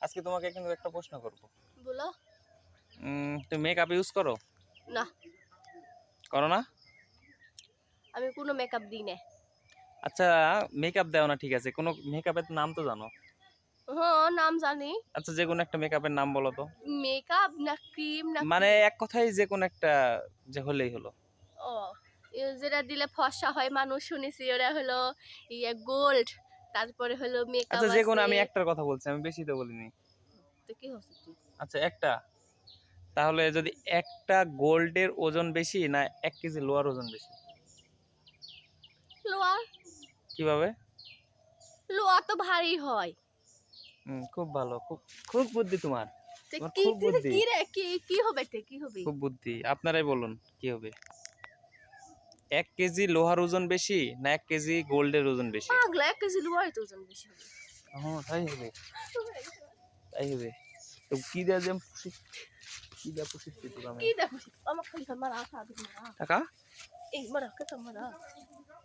আজকে তোমাকে কিন্তু একটা প্রশ্ন করব। বলো। তুমি মেকআপ ইউজ করো? না, করো না? আমি কোনো মেকআপ দিই না। আচ্ছা, মেকআপ দাও না ঠিক আছে, কোনো মেকআপের নাম তো জানো? হ্যাঁ, নাম জানি। আচ্ছা, যে কোনো একটা মেকআপের নাম বলো তো। মেকআপ না ক্রিম না মানে কি? এক কথায় যে কোনো একটা, যে হলেই হলো। ও, যেটা দিলে ফর্সা হয় মানুষ শুনেছি, ওরা হলো গোল্ড। তারপরে হলো মেকআপ আচ্ছা, যে কোনো, আছে। আমি একটার কথা বলছি, আমি বেশি তো বলিনি। তো কি হচ্ছে তুই? আচ্ছা, একটা। তাহলে যদি একটা গোল্ডের ওজন বেশি না 1 কেজি লোহার ওজন বেশি? লোয়া। কিভাবে? লোয়া তো ভারী হয়। খুব ভালো, খুব খুব বুদ্ধি তোমার। তো তোমার কি খুব কি বুদ্ধি, কি রে কি কি হবে তে কি হবে? খুব বুদ্ধি। আপনারাই বলুন কি হবে। 1 কেজি লোহার ওজন বেশি না 1 কেজি গোল্ডের ওজন বেশি? পাগলা, 1 কেজি লোয়ারই তো ওজন বেশি হবে। হ্যাঁ, তাই হবে, তাই হবে। তো কি দেওয়া যে কি দেওয়া পুষিস তুই কি দেখো আমার খালি মারা আছে আদমি মারা। টাকা? এই মারা কে মারা।